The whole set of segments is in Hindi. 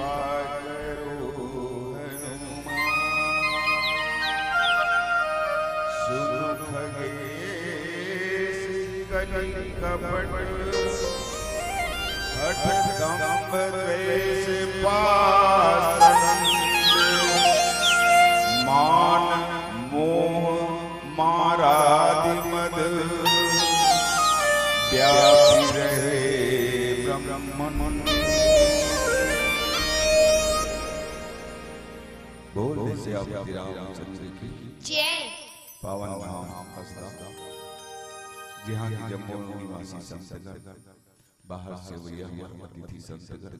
कृपा करो हनुमान। सुनु खगेश कलि कपट हठ दंभ द्वेष पाषंड। मान मोह मारादि मद व्यापी रहे ब्रह्मन। बोलने से आप रामचंद्र की जय। पावन नाम हंसदा जहाँ की जम्मू निवासी संतगण बाहर से वही हमारे अतिथि संतगण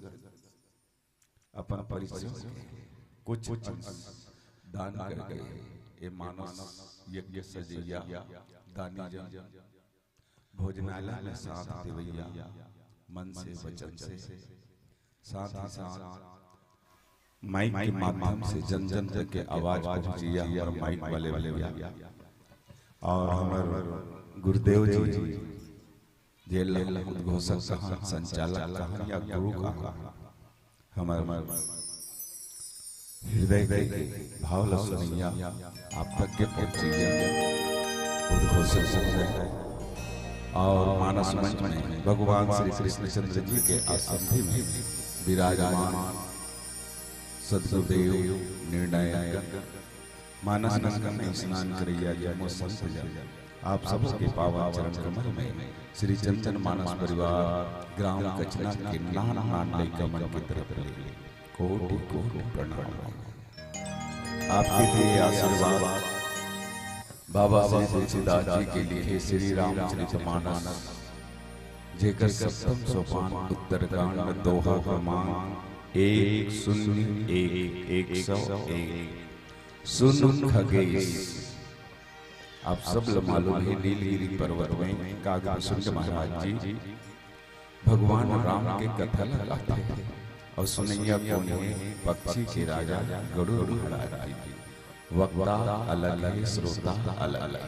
अपन परिचय कुछ दान कर गए। ये मानस यज्ञ सजैया दानी जन भोजनालय में साथ देवैया मन से वचन से साथ ही साथ माइक के माध्यम से जन जन तक के आवाज पहुंचिया और माइक वाले और हमारे गुरुदेव जी जेल उद्घोषक कहाँ संचालक कहाँ या गुरु कहाँ हमारे हृदय के भाव लसनिया आप तक के पहुंचिया उद्घोषक और मानस मंच में भगवान श्री कृष्णचंद्र जी के आसंधि में विराजमान सद्गुरुदेव निर्णय मानस गंगा में स्नान करिया जमो संत जन आप सबके पावन चरण कमल में श्री चंचन मानस परिवार ग्राम कचना के नाना नाना कमल की तरफ कोटि कोटि प्रणाम। आपके लिए आशीर्वाद बाबा श्री तुलसीदास जी के लिए श्री रामचरितमानस जेकर सप्तम सोपान उत्तरकांड दोहा क्रमांक 101 सुन खगेश। आप सब लोग मालूम है नीलगिरी पर्वत में कागभूषण महाराज जी भगवान राम के कथा लगाते थे और सुनैया कौन है पक्षी के राजा गरुड़ महाराज जी। वक्ता अलग है श्रोता अलग है।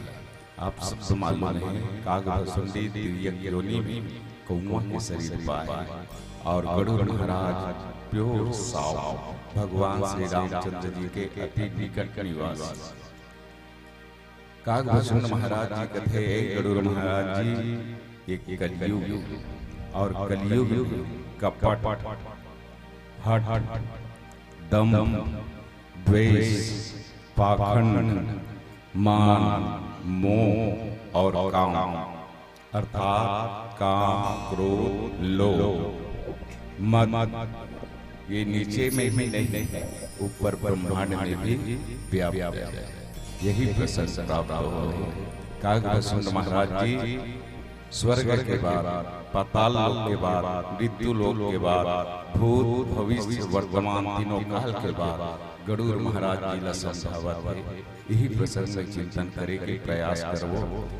आप सब मालूम है कागभूषण दिव्य योनि में कौआ के शरीर पाए और गरुड़ महाराज प्योर साव भगवान श्री रामचंद्र जी के अति निकट निवास। कागभूषण महाराज जी कहते हैं गरुड़ महाराज जी एक कलयुग और कलयुग कपट हठ दम द्वेष पाखंड मान मोह और काम अर्थात काम क्रोध लोभ मद ये नीचे में ही नहीं है ऊपर ब्रह्मांड में भी व्याप्त है। यही प्रशंसा प्राप्त हो कागभूषण महाराज जी स्वर्ग के बाद पाताल लोक के बाद मृत्यु लोक के बाद भूत भविष्य वर्तमान तीनों काल के बाद गरुड़ महाराज जी ला समझावत है। यही प्रसंग में चिंतन करे के प्रयास करवो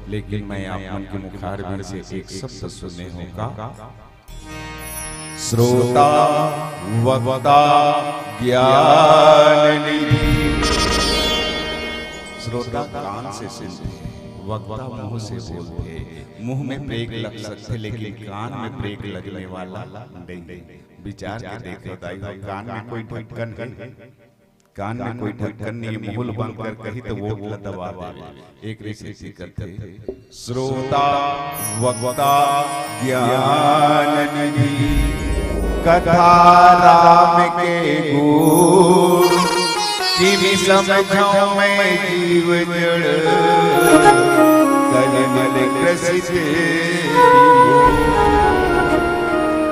लेकिन मैं आप मन के मुखार में से एक शब्द सुनने होगा। श्रोता वक्ता ज्ञान निधि। श्रोता कान से सुनते वक्ता मुंह से बोलते। मुंह में ब्रेक लग सकते लेकिन कान में ब्रेक लगने वाला नहीं। विचार के देखो दाई कान में कोई ढक्कन है कान में कोई ढक्कन नहीं मुंह बंद कर कहीं तो वो दबा दे। एक ऋषि करते श्रोता वक्ता ज्ञान निधि कथा राम के गुण किमी समझो मैं जीव जड़ कलमल प्रसिद्ध।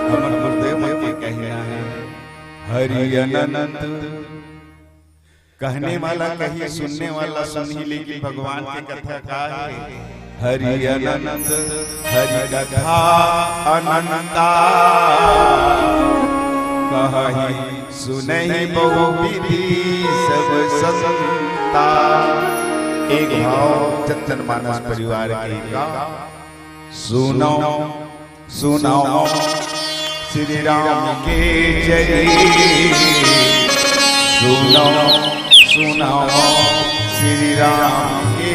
हमर गुरुदेव के कहना है हरि अनंत कहने वाला कही सुनने वाला सुनी लेकिन भगवान की कथा का है हरि अनंत हरि कथा अनंता कहि सुनहि बहु विधि सब संता। एक भाव चंचन मानस परिवार के का सुनो सुनो श्री राम के जय सुनो सुनो श्री राम के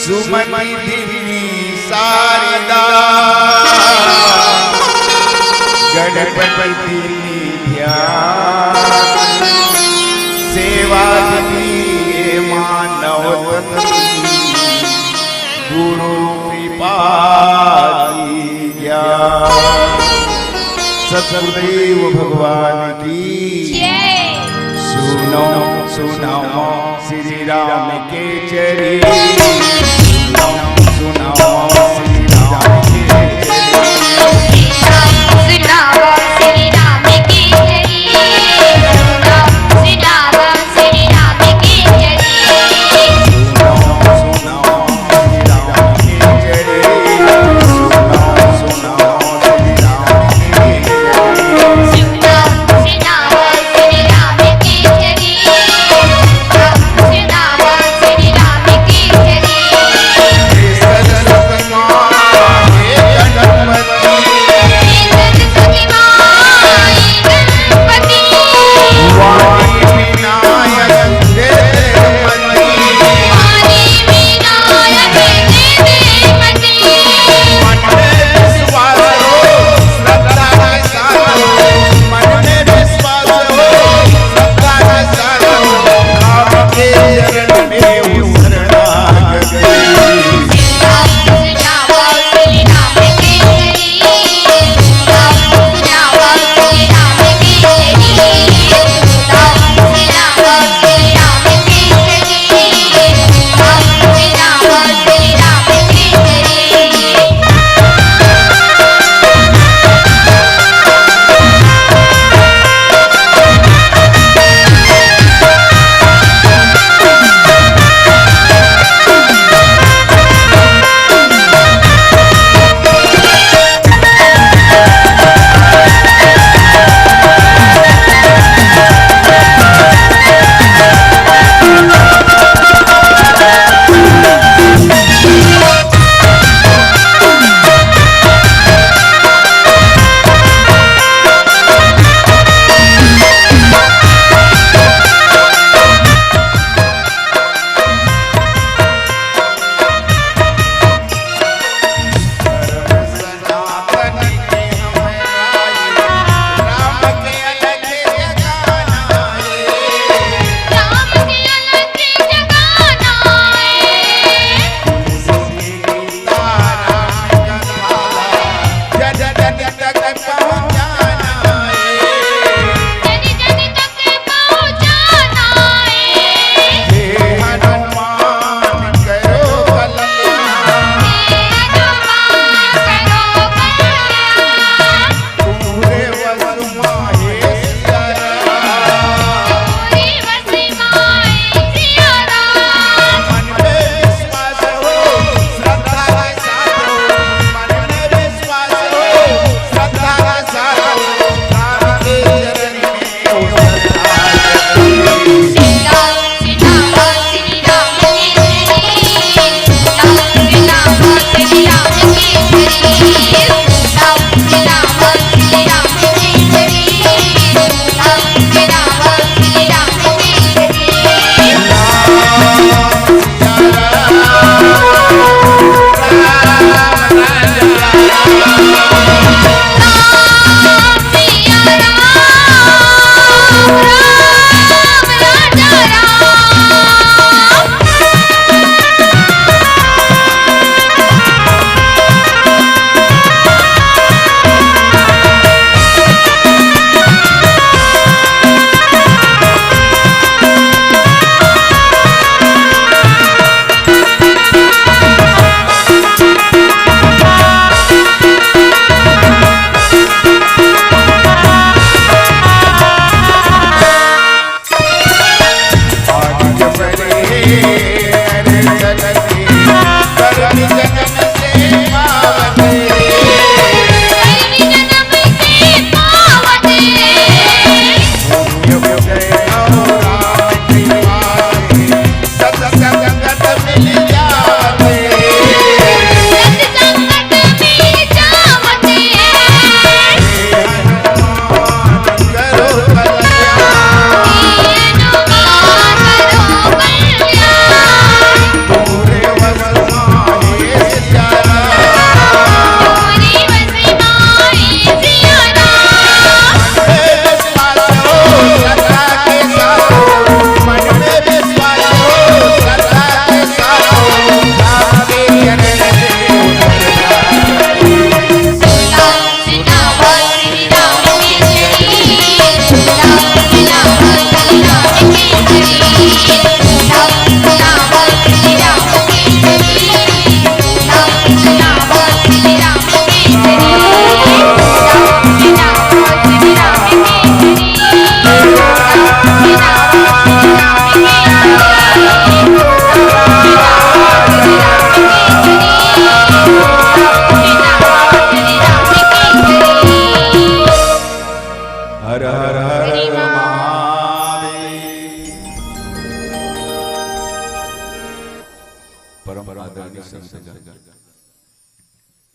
सुमति दिनी सारदा गणपति ध्यान सेवा दिए मानव गुरु कृपा सतगुरुदेव भगवान की सुनो सुनो श्री राम के चरित्र सुनो सुनो श्री राम के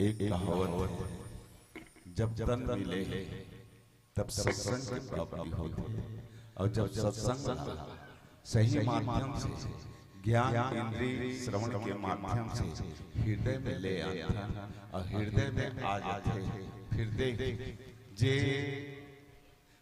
एक कहावत है, जब तन मिले तब सत्संग की प्राप्ति होती है, और जब सत्संग सही माध्यम से ज्ञान इंद्रिय श्रवण के माध्यम से हृदय में ले आता और हृदय में आ जाते, फिर देख जे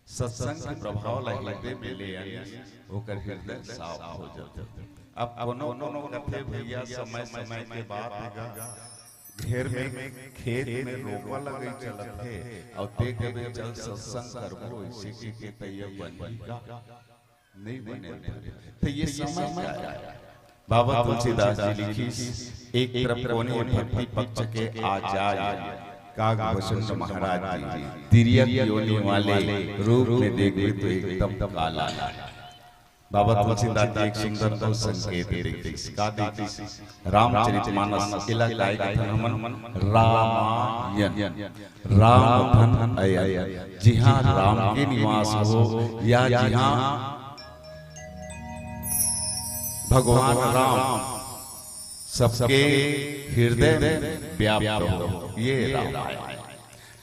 सत्संग के प्रभाव हृदय में ले आए होकर हृदय साफ हो जाता। अब कोनो करते भैया समय समय के बाद घेर में खेत में रोपा लगे चलत है और देख के चल सत्संग करबो इसी के तैयार बनेगा नहीं बने। तो ये समय क्या है? बाबा तुलसीदास जी लिखी, एक तरफ कोने भक्ति पक्ष के आचार्य काग वसुंध महाराज जी तिर्यक योनि वाले रूप में देखे तो एकदम काला। बाबा तुलसीदास जी एक सुंदर तो संकेत देते का देते रामचरितमानस इलाकाई कथन रामायण राम धन आया, जी हाँ राम के निवास हो या जी हाँ भगवान राम सबके हृदय में व्याप्त हो, ये रामायण।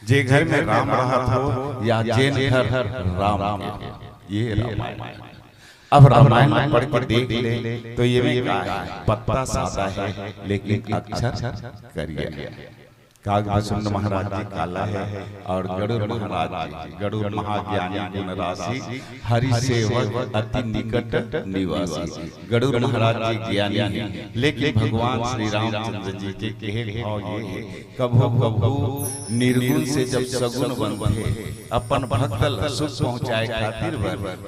जे घर में राम रहत हो या जेन घर राम के, ये रामायण। अब रामायण पढ़ के देख ले तो ये भी पत्ता सादा है लेकिन अक्षर करिया। काग वसुंध महाराज जी काला है और गरुड़ महाराज जी गरुड़ महाज्ञानी गुण राशि हरि सेवक अति निकट निवासी। गरुड़ महाराज जी ज्ञानी हैं लेकिन भगवान श्री रामचंद्र जी के कहे भाव ये है, कभू कभू निर्गुण से जब सगुण बनते अपन भक्त सुख पहुंचाए खातिर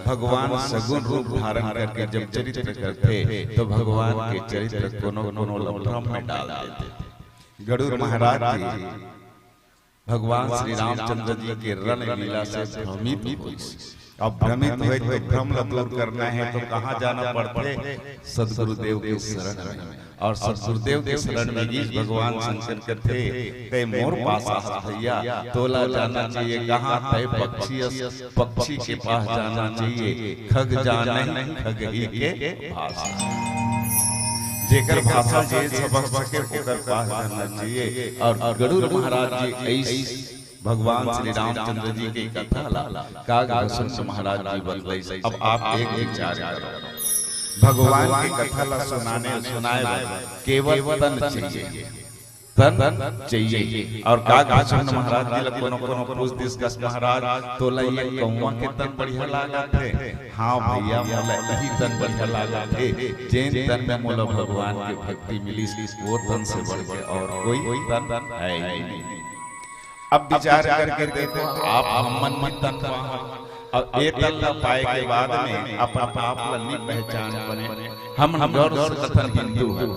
भगवान सगुण रूप धारण करके जब चरित्र करते तो भगवान के चरित्र कोनो भ्रम में डाल देते। गरुड़ महाराज जी भगवान श्री रामचंद्र जी के रण लीला से भ्रमित हुए। अब भ्रमित हुए तो भ्रम दूर करना है तो कहाँ जाना पड़ते? सदगुरुदेव के शरण में। और सदगुरुदेव के शरण में ही भगवान शंकर करते ते मोर पास भैया तोला जाना चाहिए कहाँ? तय पक्षी के पास जाना चाहिए, खग जाने खग ही के पास। जेकर भाषा जे समझ सके ओकर पास जाना चाहिए। और गरुड़ महाराज जी ऐसे भगवान श्री रामचंद्र जी की कथा काग वसुंध महाराज जी बतलाई। अब आप एक विचार करो, भगवान की कथा ला सुनाए केवल तन चाहिए, तन चाहिए। और काग वसुंध महाराज जी कोनो पूछ दिस कस महाराज तो लइए कौवा के तन बढ़िया लागत है। हाँ भैया मोला यही तन बढ़िया लागत है, जेन तन में मोला भगवान की भक्ति मिली वो तन से बढ़ के और कोई तन है ही नहीं। अब विचार करके देखो आप हमन में तन और एक तन पाए के बाद में अपना आप लनी पहचान बने। हम गौर से कथन हिंदू है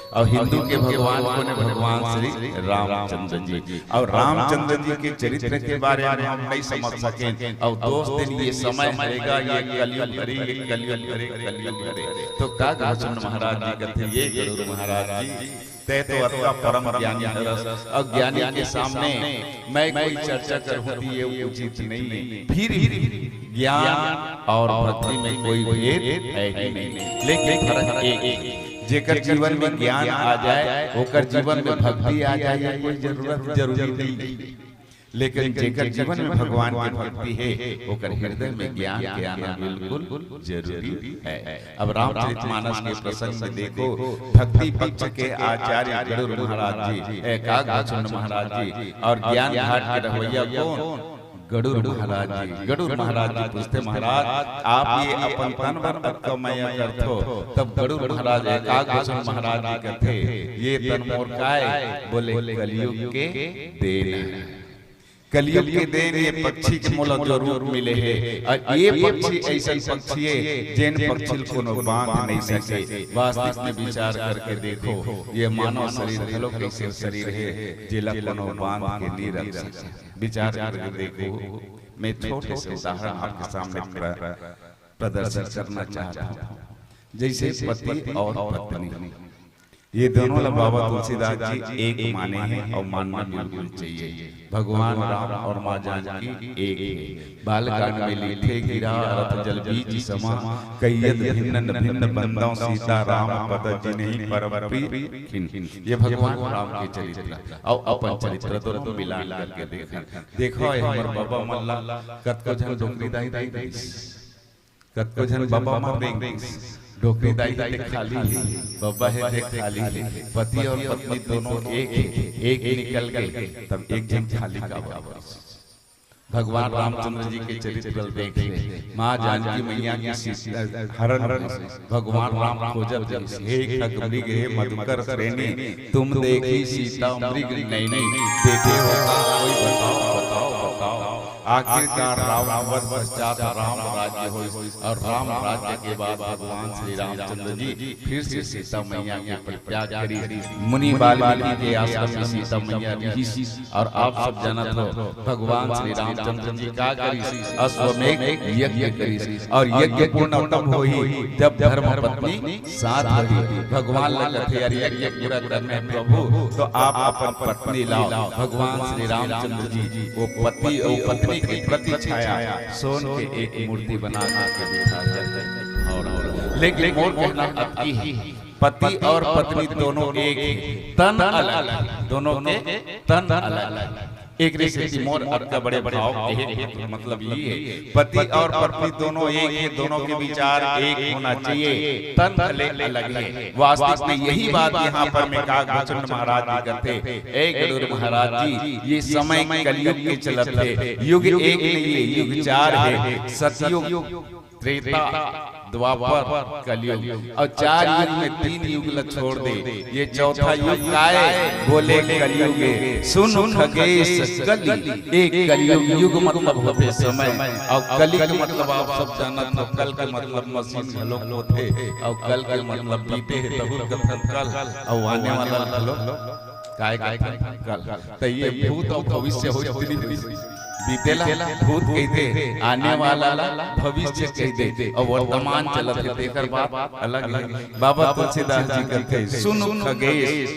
और हिंदू के भगवान को ने भगवान श्री रामचंद्र जी। और रामचंद्र जी के चरित्र के बारे में हम नहीं समझ सकें। और दोस्त दिन ये समय आएगा, ये कलयुग भरे तो काग वसुंध महाराज जी कहते ये गरुड़ महाराज जी ते तो अथवा परम ज्ञानी रस। और ज्ञानी के सामने मैं कोई चर्चा कर होती है उचित नहीं। फिर ज्ञान और भक्ति में कोई भेद है ही नहीं, लेकिन फर्क एक जेकर जीवन में ज्ञान आ जाए होकर जीवन में भक्ति आ जाए कोई जरूरी नहीं। लेकिन जेकर जीवन में भगवान की भक्ति है होकर हृदय में ज्ञान के आना बिल्कुल जरूरी है। अब रामचरितमानस के प्रसंग में देखो भक्ति पक्ष के आचार्य गरुड़ महाराज जी काग वसुंध महाराज जी और ज्ञान घाट के रवैया कौन? गरुड़ महाराज जी। गरुड़ महाराज जी पूछते महाराज आप ये अपन तन पर कमाया करथो? तब गरुड़ महाराज काग वसुंध महाराज जी कहते ये तन मोर काय? बोले कलयुग के देन। कलयुग के देन ये पक्षी के मोला जो रूप मिले है और ये पक्षी ऐसा पक्षी है जेन पक्षी कोनो बांध नहीं सके। वास्तविक में विचार करके देखो ये मानव शरीर हेलो कैसे शरीर है जिला कोनो बांध के नहीं रख सके। विचार करके देखो। मैं छोटे से उदाहरण आपके सामने प्रदर्शित करना चाहता हूँ। जैसे पति और पत्नी ये दोनों बाबा तुलसीदास जी एक माने हैं और मानना बिल्कुल चाहिए। भगवान राम और माँ जानकी एक है। बालकांड में लिखे गिरा रथ जल बीच समा, कय्यद भिन्न भिन्न बंदों सीता राम पद जिन्हीं परवरी खिन। ये भगवान राम के चरित्र और अपन चरित्र दोनों मिला करके देखो हमर बाबा मल्ला कतको जन डोकरी दाई दाई, कतको जन बाबा मार देंगे डोकरी दाई दाई खाली बाबा है देख खाली, पति और पत्नी दोनों एक निकल गए तब एक जन खाली का बाबा। भगवान रामचंद्र जी के चरित्र देखिए, माँ जानकी मैया की हरण भगवान राम खोजत हे खग मृग हे मधुकर श्रेणी, तुम देखी सीता मृग नैनी, देखे हो कोई बताओ बताओ बताओ। आखिरकार रावण वध पश्चात राम राज्य हो और राम राज्य के बाद भगवान श्री रामचंद्र जी फिर से सीता मैया के परित्याग करी। मुनि वाल्मीकि के आश्रम में सीता मैया रही और आप सब जानत हो भगवान श्री रामचंद्र जी का करी अश्वमेध यज्ञ करी और यज्ञ पूर्ण तब होई जब धर्म पत्नी साथ रही। भगवान लगते यार यज्ञ पूरा करने प्रभु तो आप अपन पत्नी लाओ। भगवान श्री रामचंद्र जी वो पति और पत्नी के प्रति छाया सोन के एक मूर्ति बना के बिठा देते और लेकिन मोर कहना अति ही पति और पत्नी दोनों एक तन अलग, दोनों के तन अलग एक रिश्ते मोर आपका बड़े भाव मतलब ये है पति और पत्नी दोनों एक है, दोनों के विचार एक होना चाहिए, तन भले अलग है। वास्तव में यही बात यहाँ पर मैं कागभूषण महाराज जी करते। एक गरुड़ महाराज जी ये समय कलयुग के चलत है, युग एक नहीं है युग चार है, सतयुग त्रेता द्वापर कलयुग और चार युग में तीन युग छोड़ दे ये चौथा युग का है बोले कलयुग। सुन खगेश कली एक कलयुग युग मतलब होते समय और कली का मतलब आप सब जानत हो, कल का मतलब मशीन घलो होते और कल का मतलब बीते है तहुर कथन कल और आने वाला घलो काय कल। तो ये भूत और भविष्य हो बीतेला भूत कहते, आने वाला भविष्य कहते और वर्तमान चलत है देकर बात अलग है। बाबा तुलसीदास जी कहते सुन खगेश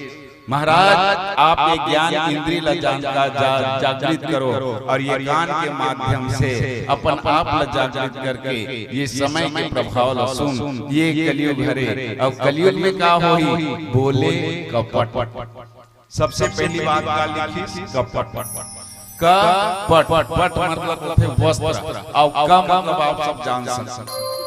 महाराज आप ये ज्ञान इंद्रिय ला जागृत करो और ये कान के माध्यम से अपन आप ला जागृत करके ये समय के प्रभाव ला सुन। ये कलयुग हरे और कलयुग में क्या होई बोले कपट। सबसे पहली बात का लिखी कपट का पट पट मतलब वस्त्र और का मतलब आप सब जान सकते।